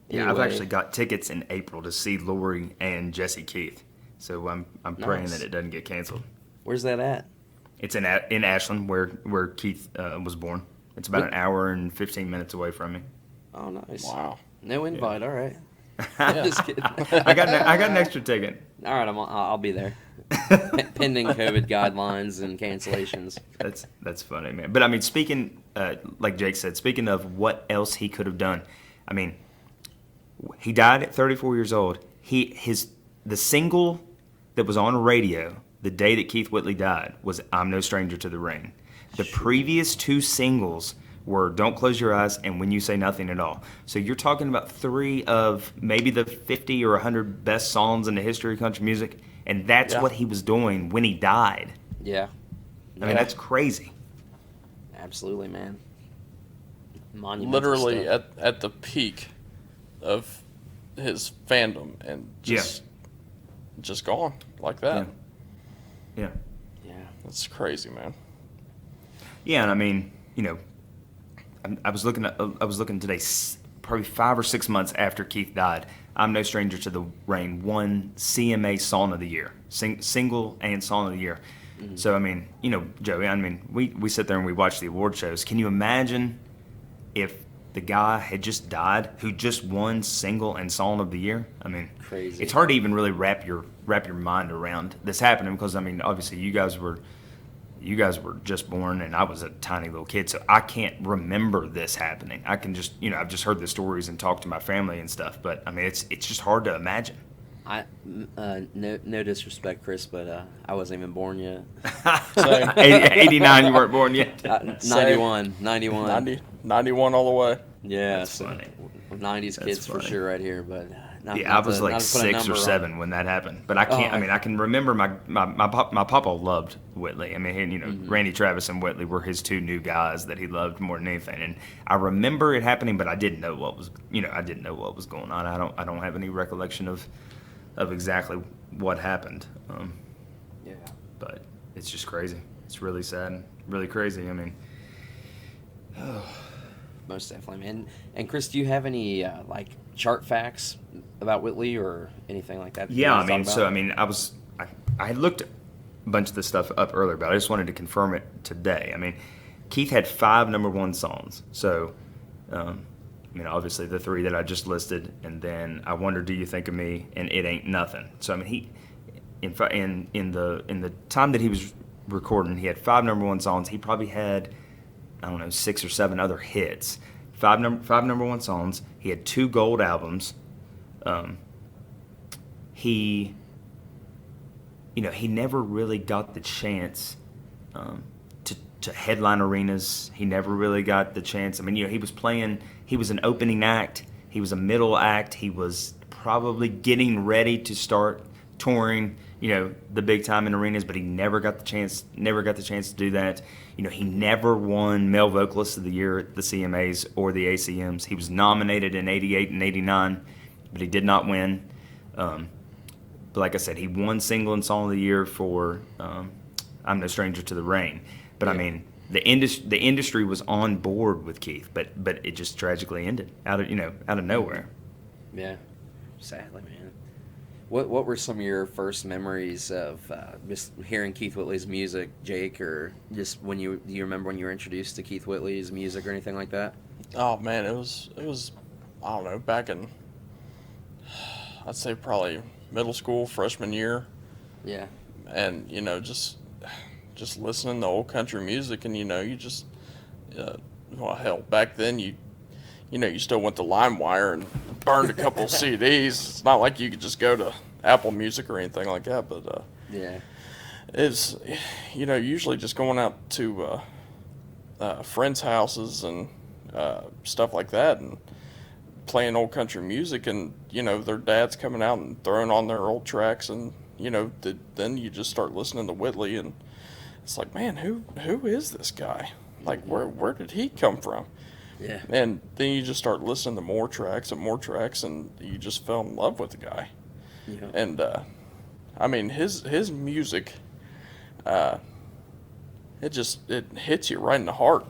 yeah, I've actually got tickets in April to see Lori and Jesse Keith, so I'm praying that it doesn't get canceled. Where's that at? It's in Ashland, where Keith was born. It's about an hour and 15 minutes away from me. Oh, nice. Wow. No invite, yeah. All right. Just kidding. I got an extra ticket. All right, I'll be there. Pending COVID guidelines and cancellations. That's funny, man. But I mean, speaking, like Jake said, speaking of what else he could have done, I mean, he died at 34 years old. The single that was on radio the day that Keith Whitley died was "I'm No Stranger to the Rain." The previous 2 singles were "Don't Close Your Eyes" and "When You Say Nothing at All." So you're talking about 3 of maybe the 50 or 100 best songs in the history of country music, and that's what he was doing when he died. Yeah. I mean, that's crazy. Absolutely, man. Monumental Literally stuff. at the peak of his fandom, and just gone like that. Yeah. That's crazy, man. Yeah, and I mean, I was looking today, probably 5 or 6 months after Keith died. "I'm No Stranger to the Rain" won CMA Song of the Year, single and Song of the Year. Mm-hmm. So I mean, Joey, I mean, we sit there and we watch the award shows. Can you imagine if the guy had just died who just won single and Song of the Year? I mean, crazy. It's hard to even really wrap your mind around this happening, because I mean, obviously you guys were just born and I was a tiny little kid, so I can't remember this happening. I can just, I've just heard the stories and talked to my family and stuff, but I mean, it's just hard to imagine. No disrespect, Chris, but I wasn't even born yet. 89, you weren't born yet. 91 91 all the way. Yeah, that's funny. 90s kids for sure right here, but I was like 6 or 7 when that happened, but I can't. I mean, I can remember my papa loved Whitley. I mean, Randy Travis and Whitley were his 2 new guys that he loved more than anything, and I remember it happening, but I didn't know what was going on. I don't have any recollection of exactly what happened. But it's just crazy. It's really sad and really crazy. I mean, most definitely, man. And Chris, do you have any chart facts about Whitley or anything like that? Yeah, I mean, I had looked a bunch of this stuff up earlier, but I just wanted to confirm it today. I mean, Keith had 5 number one songs. So, obviously the 3 that I just listed, and then I Wonder Do You Think of Me, and It Ain't Nothing. So I mean, he in the time that he was recording, he had 5 number one songs. He probably had, I don't know, 6 or 7 other hits. 5 number one songs. He had 2 gold albums. He never really got the chance to headline arenas. He never really got the chance. I mean, he was playing. He was an opening act. He was a middle act. He was probably getting ready to start touring, the big time in arenas, but he never got the chance to do that. He never won Male Vocalist of the Year at the CMAs or the ACMs. He was nominated in 88 and 89, but he did not win. But like I said, he won Single and Song of the Year for I'm No Stranger to the Rain. But, yeah. I mean, the industry was on board with Keith, but it just tragically ended out of nowhere. Yeah, sadly, man. What were some of your first memories of just hearing Keith Whitley's music, Jake, or just do you remember when you were introduced to Keith Whitley's music or anything like that? Oh man, it was I don't know, back in, I'd say probably middle school, freshman year. Yeah. And just listening to old country music, and you just well, hell, back then you still went to LimeWire and burned a couple CDs. It's not like you could just go to Apple Music or anything like that, but yeah, it's usually just going out to friends' houses and stuff like that, and playing old country music, and their dads coming out and throwing on their old tracks, and then you just start listening to Whitley, and it's like, man, who is this guy? Like, where did he come from? Yeah. And then you just start listening to more tracks, and you just fell in love with the guy. Yeah. And I mean, his music, it hits you right in the heart,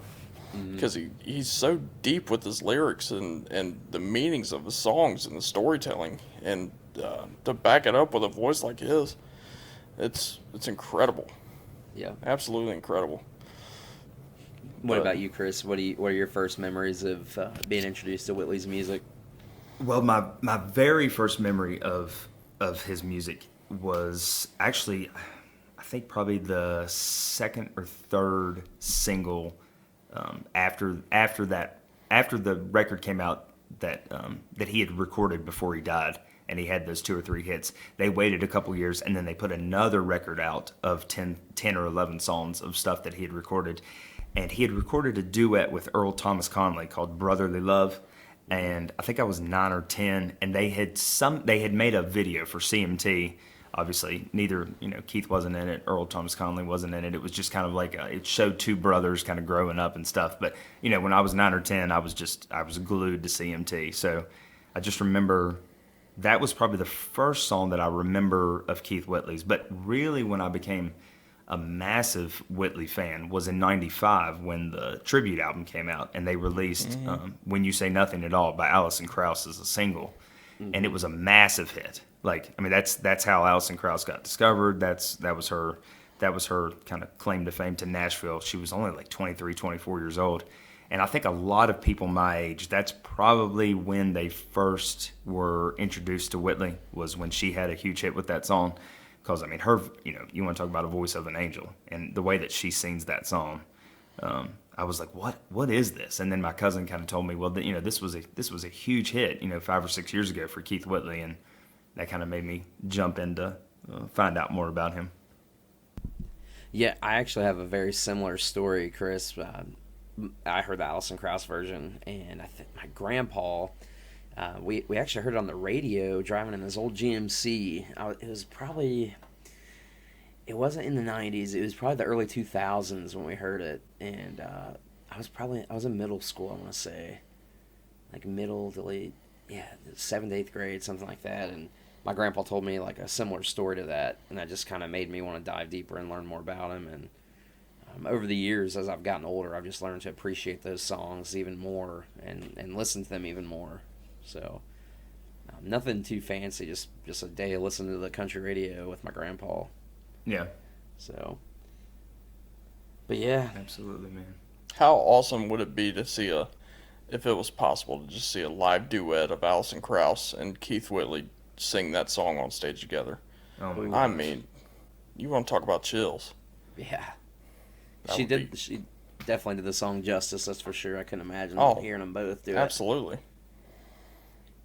because he's so deep with his lyrics and the meanings of the songs and the storytelling, and to back it up with a voice like his, it's incredible. Yeah, absolutely incredible. What about you, Chris? What are your first memories of being introduced to Whitley's music? Well, my very first memory of his music was actually, I think, probably the second or third single after the record came out that he had recorded before he died, and he had those 2 or 3 hits. They waited a couple years, and then they put another record out of 10 or 11 songs of stuff that he had recorded. And he had recorded a duet with Earl Thomas Conley called Brotherly Love. And I think I was 9 or 10, and they had made a video for CMT. Obviously, neither, Keith wasn't in it, Earl Thomas Conley wasn't in it. It was just kind of like it showed 2 brothers kind of growing up and stuff. But, when I was 9 or 10, I was glued to CMT. So I just remember that was probably the first song that I remember of Keith Whitley's. But really, when I became a massive Whitley fan was in '95 when the tribute album came out, and they released "When You Say Nothing at All" by Alison Krauss as a single, and it was a massive hit. Like, I mean, that's how Alison Krauss got discovered. That was her kind of claim to fame to Nashville. She was only like 23, 24 years old, and I think a lot of people my age, that's probably when they first were introduced to Whitley, was when she had a huge hit with that song. Because, I mean, her, you want to talk about a voice of an angel, and the way that she sings that song, I was like, what is this? And then my cousin kind of told me, well, this was a huge hit, 5 or 6 years ago for Keith Whitley, and that kind of made me jump in to find out more about him. Yeah, I actually have a very similar story, Chris. I heard the Alison Krauss version, and I think my grandpa. We actually heard it on the radio driving in this old GMC. It wasn't in the 90s. It was probably the early 2000s when we heard it. And I was in middle school, I want to say. Like middle to late, 7th, 8th grade, something like that. And my grandpa told me like a similar story to that. And that just kind of made me want to dive deeper and learn more about him. And over the years, as I've gotten older, I've just learned to appreciate those songs even more and listen to them even more. So, nothing too fancy, just a day listening to the country radio with my grandpa. Yeah. So, but yeah. Absolutely, man. How awesome would it be to see if it was possible to just see a live duet of Alison Krauss and Keith Whitley sing that song on stage together? Oh my I gosh. mean, you want to talk about chills? Yeah. That She would did. be- She definitely did the song justice. That's for sure. I couldn't imagine Oh, hearing them both do it. Absolutely.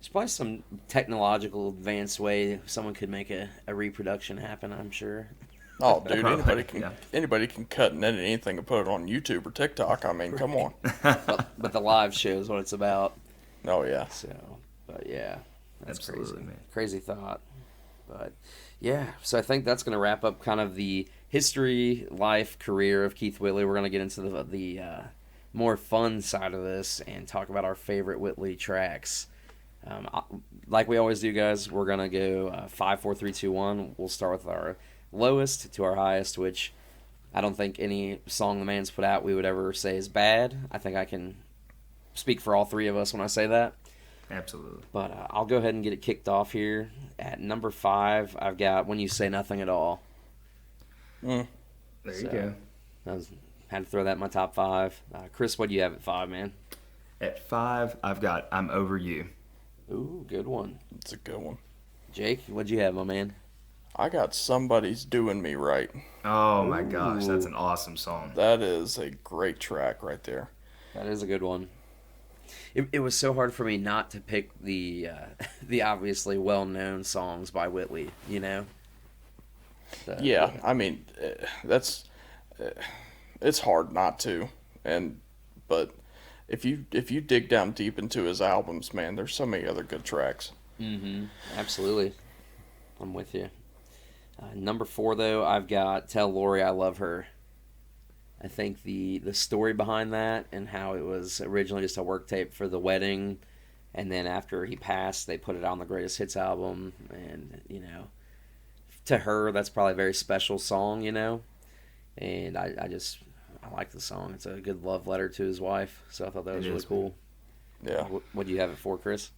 There's probably some technological advanced way someone could make a reproduction happen. I'm sure. Oh, dude, Yeah. anybody can cut and edit anything and put it on YouTube or TikTok. I mean, come on. But the live show is what it's about. Oh yeah. So, but yeah, that's Absolutely, crazy. man. Crazy thought. But yeah, so I think that's going to wrap up kind of the history, life, career of Keith Whitley. We're going to get into the more fun side of this and talk about our favorite Whitley tracks. Like we always do, guys, we're going to go 5, 4, 3, 2, 1. We'll start with our lowest to our highest, which I don't think any song the man's put out we would ever say is bad. I think I can speak for all three of us when I say that. Absolutely. But I'll go ahead and get it kicked off here. At number 5, I've got When You Say Nothing at All. Mm. There you So, go. Had to throw that in my top 5. Chris, what do you have at 5, man? At 5, I've got I'm Over You. Ooh, good one. It's a good one. Jake, what'd you have, my man? I got Somebody's Doing Me Right. Oh my gosh, that's Ooh. an awesome song. That is a great track right there. That is a good one. It was so hard for me not to pick the the obviously well-known songs by Whitley, you know? Yeah, I mean, that's it's hard not to, but if you dig down deep into his albums, man, there's so many other good tracks. Mm-hmm. Absolutely. I'm with you. Number 4, though, I've got Tell Lori I Love Her. I think the story behind that and how it was originally just a work tape for the wedding, and then after he passed, they put it on the Greatest Hits album, and, you know, to her, that's probably a very special song, you know, and I like the song. It's a good love letter to his wife, so I thought that was really cool. Yeah. What do you have it for, Chris?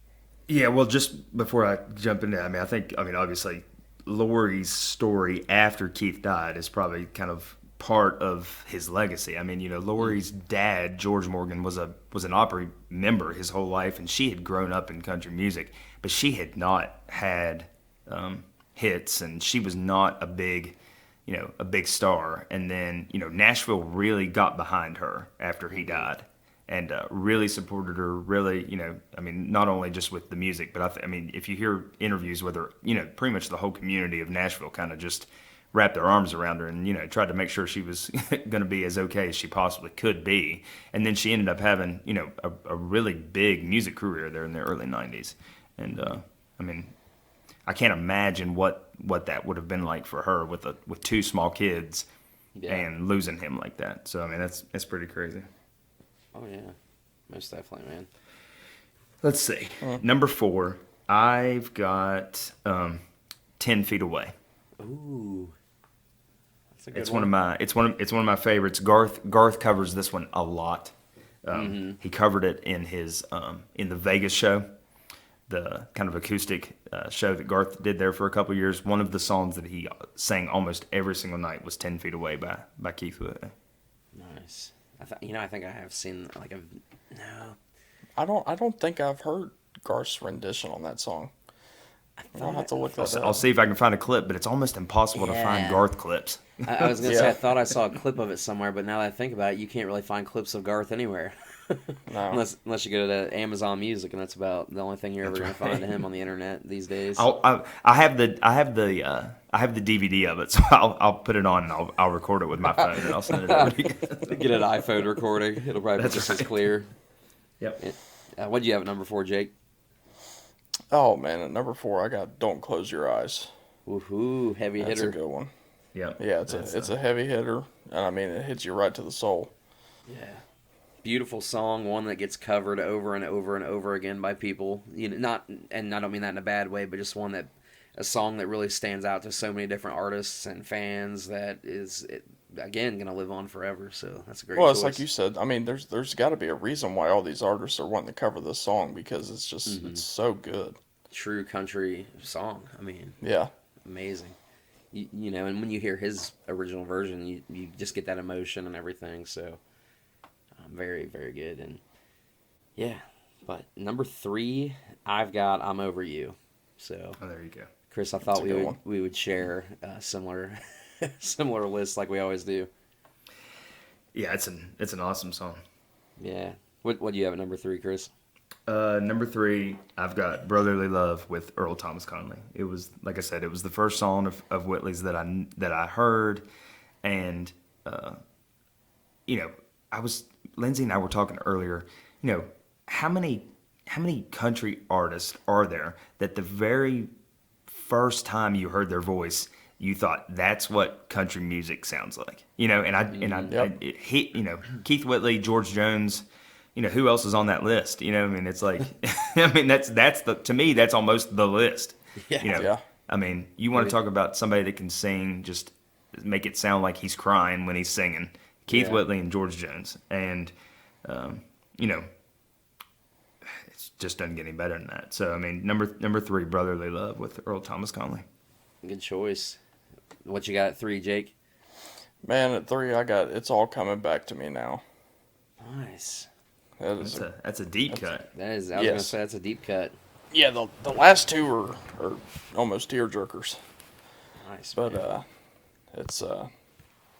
Yeah, well, just before I jump into that, I mean, obviously, Lori's story after Keith died is probably kind of part of his legacy. I mean, you know, Lori's dad, George Morgan, was an Opry member his whole life, and she had grown up in country music, but she had not had hits, and she was not a big star. And then, you know, Nashville really got behind her after he died, and really supported her. Really, you know, I mean, not only just with the music, but I mean, if you hear interviews with her, you know, pretty much the whole community of Nashville kind of just wrapped their arms around her and, you know, tried to make sure she was going to be as okay as she possibly could be. And then she ended up having, you know, a really big music career there in the early 90s. And, I mean, I can't imagine what that would have been like for her with 2 small kids and losing him like that. So, I mean, that's pretty crazy. Oh, yeah. Most definitely, man. Let's see. Number 4, I've got 10 Feet Away. Ooh. That's a good It's one of my favorites. Garth covers this one a lot. He covered it in his in the Vegas show, the kind of acoustic show that Garth did there for a couple of years. One of the songs that he sang almost every single night was 10 Feet Away by Keith Whitley. Nice. I think I have seen no. I don't think I've heard Garth's rendition on that song. I'll have to look that I'll up. see if I can find a clip, but it's almost impossible to find Yeah. Garth clips. I was gonna say Yeah. I thought I saw a clip of it somewhere, but now that I think about it, you can't really find clips of Garth anywhere. No. unless you go to Amazon Music, and that's about the only thing you're ever gonna find of him on the internet these days. I have the DVD of it, so I'll put it on and I'll record it with my phone and I'll send it over to you. Get an iPhone recording; it'll probably be just as clear. Yep. What do you have at number 4, Jake? Oh man, at number 4 I got Don't Close Your Eyes. Woohoo! Heavy That's hitter. a good one. Yep. Yeah, it's a heavy hitter, and I mean it hits you right to the soul. Yeah. Beautiful song, one that gets covered over and over and over again by people. You know, and I don't mean that in a bad way, but just a song that really stands out to so many different artists and fans that is again going to live on forever. So that's a great Well, choice. it's like you said. I mean, there's got to be a reason why all these artists are wanting to cover this song because it's just it's so good. True country song. I mean, Yeah. amazing. You know, and when you hear his original version, you just get that emotion and everything. So Very, very good. And yeah, but number 3, I've got "I'm Over You." So, Oh, there you go. Chris, I That's thought a we good would one. we would share similar similar lists like we always do. Yeah, it's an awesome song. Yeah. What do you have at number 3, Chris? Number 3, I've got "Brotherly Love" with Earl Thomas Conley. It was, like I said, it was the first song of Whitley's that I heard, and Lindsay and I were talking earlier. How many country artists are there that the very first time you heard their voice, you thought that's what country music sounds like? Yep. Keith Whitley, George Jones. Who else is on that list? I mean, it's like, I mean, to me, that's almost the list. Yeah. Yeah. I mean, you want to talk about somebody that can sing, just make it sound like he's crying when he's singing. Keith Yeah. Whitley and George Jones. And, it just doesn't get any better than that. So, I mean, number 3, "Brotherly Love" with Earl Thomas Conley. Good choice. What you got at 3, Jake? Man, at 3, I got "It's All Coming Back to Me Now." Nice. That is That's a deep cut. That is. I was Yes. gonna say that's a deep cut. yeah. The last 2 are almost tear jerkers, Nice. but man.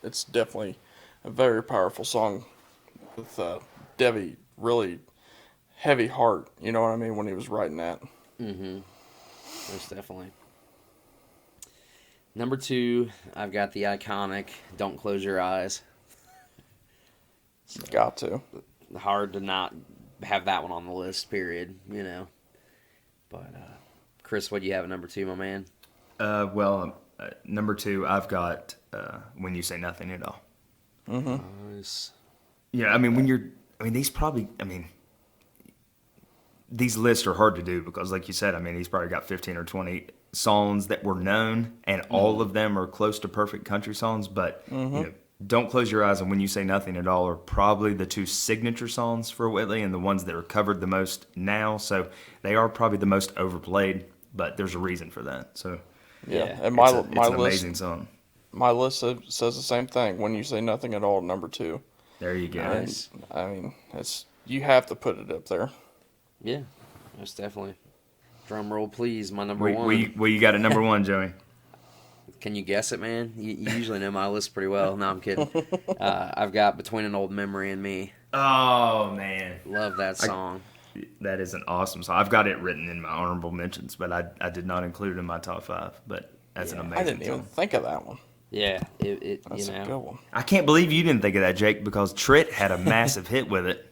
it's definitely a very powerful song with Debbie really heavy heart. You know what I mean when he was writing that. Most definitely. Number 2, I've got the iconic "Don't Close Your Eyes." Got to. Hard to not have that one on the list. Period. But Chris, what do you have at number 2, my man? Number 2, I've got "When You Say Nothing at All." Nice. Yeah, I mean, these lists are hard to do because, like you said, I mean, he's probably got 15 or 20 songs that were known, and all of them are close to perfect country songs. But "Don't Close Your Eyes" and "When You Say Nothing at All" are probably the 2 signature songs for Whitley and the ones that are covered the most now. So they are probably the most overplayed, but there's a reason for that. So Yeah, and it's my an list amazing song. my list says the same thing. "When You Say Nothing at All," number 2. There you go. Nice. I mean, you have to put it up there. Yeah, most definitely. Drum roll, please. My number Where 1. you got at number 1, Joey? Can you guess it, man? You usually know my list pretty well. No, I'm kidding. I've got "Between an Old Memory and Me." Oh man, Love that song. that is an awesome song. I've got it written in my honorable mentions, but I did not include it in my top 5. But that's an Yeah. amazing I didn't even song. think of that one. Yeah, it That's a good one. I can't believe you didn't think of that, Jake, because Tritt had a massive hit with it.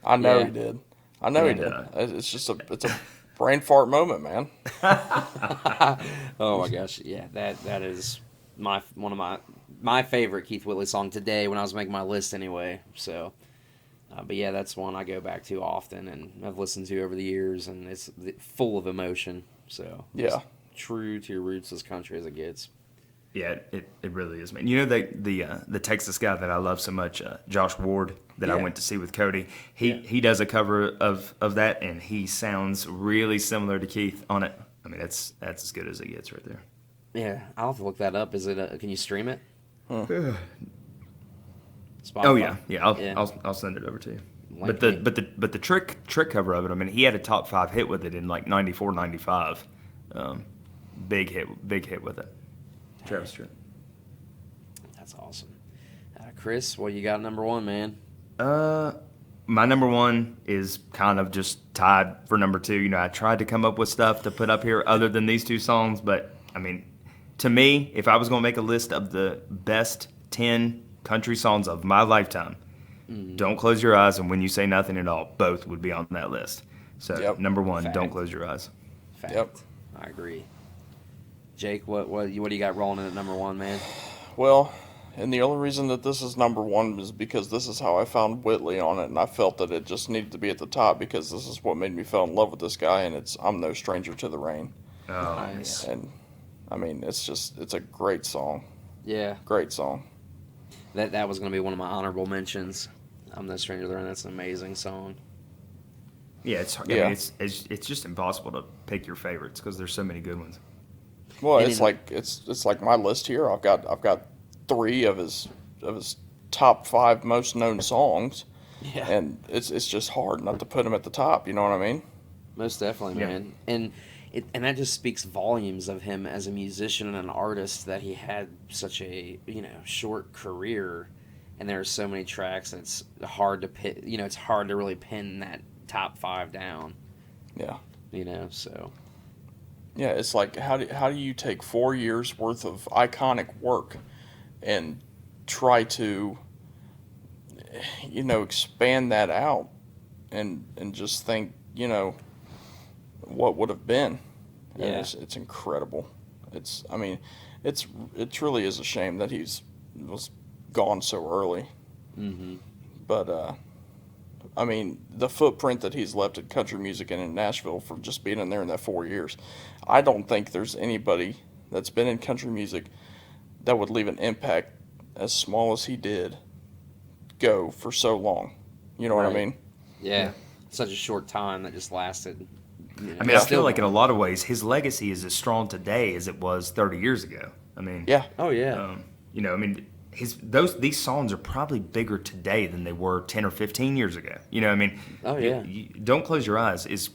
I know Yeah. he did. I know he And, did. It's just it's a brain fart moment, man. Oh my gosh, yeah, that is one of my favorite Keith Whitley song today when I was making my list anyway. So, but yeah, that's one I go back to often and I've listened to over the years, and it's full of emotion. So Yeah. true to your roots as country as it gets. Yeah, it really is, man. You know the Texas guy that I love so much, Josh Ward, that I Yeah. went to see with Cody. He does a cover of that, and he sounds really similar to Keith on it. I mean, that's as good as it gets right there. Yeah, I'll have to look that up. Is it? Can you stream it? Spotify? Oh yeah. Yeah. I'll send it over to you. Like But the trick cover of it. I mean, he had a top 5 hit with it in like 94, 95. Big hit with it. Travis Tritt. That's awesome. Chris, what you got number 1, man? My number 1 is kind of just tied for number 2. I tried to come up with stuff to put up here other than these 2 songs, but I mean, to me, if I was going to make a list of the best 10 country songs of my lifetime, "Don't Close Your Eyes" and "When You Say Nothing at All" both would be on that list. So Yep. number 1, Fact. "Don't Close Your Eyes." Fact. Yep. I agree. Jake, what do you got rolling in at number 1, man? Well, and the only reason that this is number 1 is because this is how I found Whitley on it, and I felt that it just needed to be at the top because this is what made me fall in love with this guy, and it's "I'm No Stranger to the Rain." Oh, Nice. And I mean, it's a great song. Yeah, Great song. that was going to be one of my honorable mentions. "I'm No Stranger to the Rain." That's an amazing song. yeah, I Yeah. mean, it's just impossible to pick your favorites because there's so many good ones. Well, And it's like my list here. I've got 3 of his top 5 most known songs, Yeah. And it's just hard not to put him at the top. You know what I mean? Most definitely, Yeah. man. And that just speaks volumes of him as a musician and an artist, that he had such a, short career, and there are so many tracks that it's hard to pin, it's hard to really pin that top 5 down. Yeah. So Yeah, it's like how do you take 4 years worth of iconic work and try to expand that out and just think what would have been. And Yeah. it's incredible. I mean, it truly is a shame that was gone so early. Mhm. But I mean, the footprint that he's left at country music and in Nashville for just being in there in that 4 years, I don't think there's anybody that's been in country music that would leave an impact as small as he did go for so long. You know what I Right. mean? Yeah. Such a short time that just lasted. I mean, I feel like in a lot of ways, his legacy is as strong today as it was 30 years ago. I mean, Yeah. Oh yeah. I mean, these songs are probably bigger today than they were 10 or 15 years ago. I mean, Oh, yeah. Don't Close Your Eyes is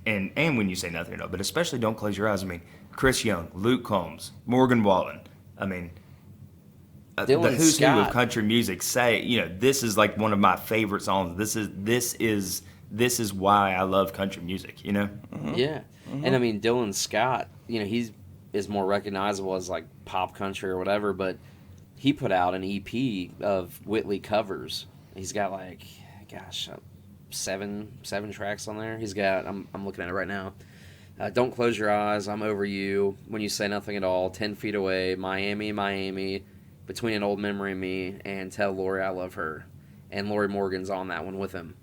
and When You Say Nothing, but especially Don't Close Your Eyes. I mean, Chris Young, Luke Combs, Morgan Wallen. I mean, the Dylan who's who of Scott. country music say, this is like one of my favorite songs. This is why I love country music. Yeah. And I mean, Dylan Scott, he's is more recognizable as like pop country or whatever, but he put out an EP of Whitley covers. He's got like, gosh, seven tracks on there. He's got, I'm looking at it right now. Don't Close Your Eyes, I'm Over You, When You Say Nothing at All, 10 Feet Away, Miami, Between an Old Memory and Me, and Tell Lori I Love Her. And Lori Morgan's on that one with him.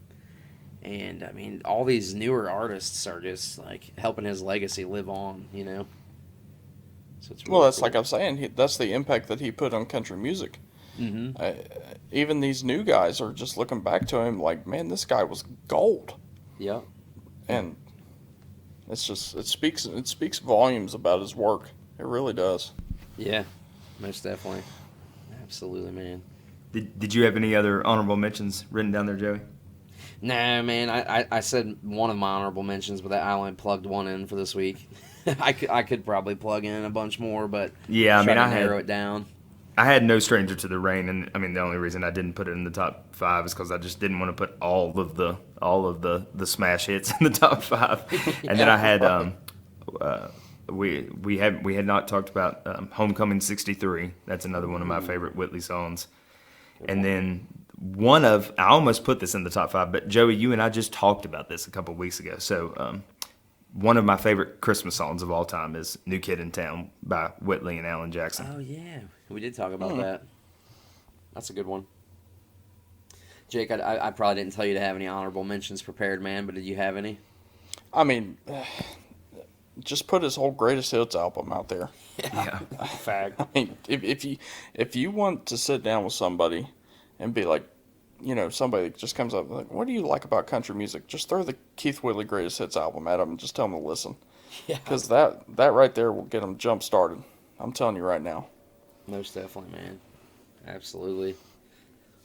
And I mean, all these newer artists are just like helping his legacy live on, So it's Well, really that's cool. like I'm saying. That's the impact that he put on country music. Mm-hmm. Even these new guys are just looking back to him like, man, this guy was gold. Yeah. And it speaks volumes about his work. It really does. Yeah. Most definitely. Absolutely, man. Did you have any other honorable mentions written down there, Joey? Nah, man. I said one of my honorable mentions, but I only plugged one in for this week. I could probably plug in a bunch more, but Yeah, I mean, narrow it down. I had No Stranger to the Rain, and I mean the only reason I didn't put it in the top 5 is because I just didn't want to put all of the smash hits in the top 5. And then I had we had not talked about Homecoming '63. That's another one of my favorite Whitley songs. And then I almost put this in the top 5, but Joey, you and I just talked about this a couple of weeks ago. So one of my favorite Christmas songs of all time is New Kid in Town by Whitley and Alan Jackson. Oh, yeah. We did talk about that. That's a good one. Jake, I probably didn't tell you to have any honorable mentions prepared, man, but did you have any? I mean, just put his whole greatest hits album out there. Yeah. Fact. I mean, if you want to sit down with somebody and be like, somebody that just comes up like, what do you like about country music? Just throw the Keith Whitley greatest hits album at them and just tell them to listen. Yeah. Because that right there will get them jump started. I'm telling you right now. Most definitely, man. Absolutely.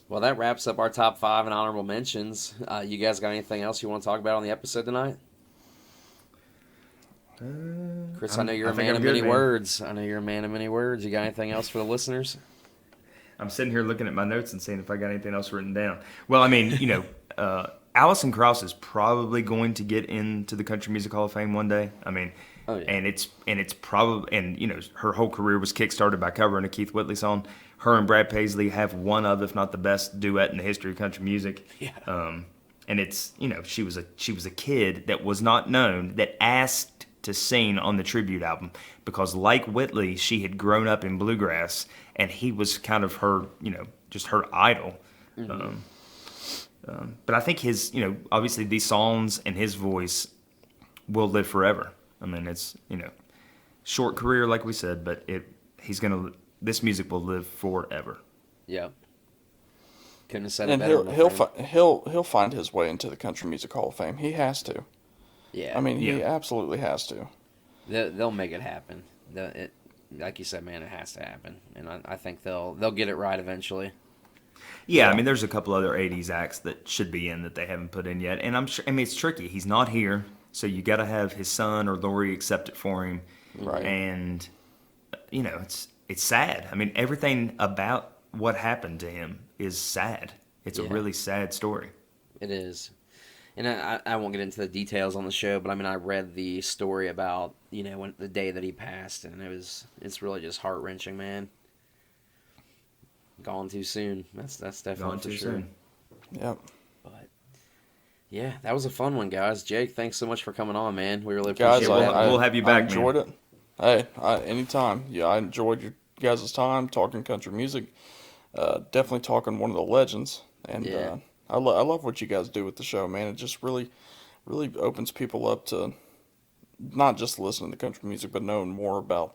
Well, that wraps up our top 5 and honorable mentions. You guys got anything else you want to talk about on the episode tonight? Chris, I know you're a man of many words. I know you're a man of many words. You got anything else for the listeners? I'm sitting here looking at my notes and seeing if I got anything else written down. Well, I mean, Alison Krauss is probably going to get into the Country Music Hall of Fame one day. I mean, Oh, yeah. and it's probably, and her whole career was kickstarted by covering a Keith Whitley song. Her and Brad Paisley have one of, if not the best duet in the history of country music. Yeah. And it's, she was a kid that was not known, that asked to sing on the tribute album because, like Whitley, she had grown up in bluegrass and he was kind of her, just her idol. Mm-hmm. But I think his, obviously these songs and his voice will live forever. I mean, it's, short career, like we said, but this music will live forever. Yep. Couldn't have said it And better. he'll find his way into the Country Music Hall of Fame. He has to. Yeah. I mean, he Yeah. absolutely has to. They'll make it happen. Like you said, man, it has to happen, and I think they'll get it right eventually. Yeah, I mean, there's a couple other '80s acts that should be in that they haven't put in yet, and I'm sure. I mean, it's tricky. He's not here, so you got to have his son or Lori accept it for him. Right. And it's sad. I mean, everything about what happened to him is sad. It's a really sad story. It is. And I won't get into the details on the show, but I mean, I read the story about, when the day that he passed, and it's really just heart-wrenching, man. Gone too soon. That's definitely Gone for too sure. soon. Yep. But yeah, that was a fun one, guys. Jake, thanks so much for coming on, man. We really Guys, appreciate it. we'll have you back, I enjoyed it. Hey, anytime. Yeah, I enjoyed your guys' time talking country music. Definitely talking one of the legends. And I love what you guys do with the show, man. It just really opens people up to not just listening to country music, but knowing more about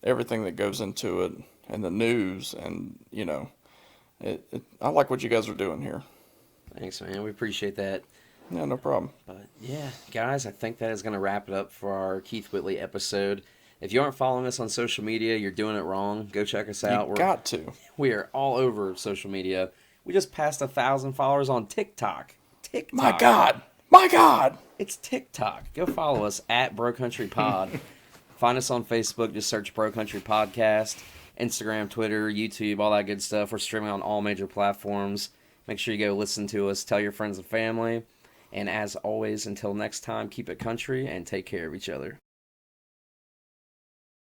everything that goes into it and the news. And, I like what you guys are doing here. Thanks, man. We appreciate that. Yeah, no problem. But yeah, guys, I think that is going to wrap it up for our Keith Whitley episode. If you aren't following us on social media, you're doing it wrong. Go check us out. You got to. We are all over social media. We just passed 1,000 followers on TikTok. My God! It's TikTok. Go follow us at Bro Country Pod. Find us on Facebook. Just search Bro Country Podcast. Instagram, Twitter, YouTube, all that good stuff. We're streaming on all major platforms. Make sure you go listen to us. Tell your friends and family. And as always, until next time, keep it country and take care of each other.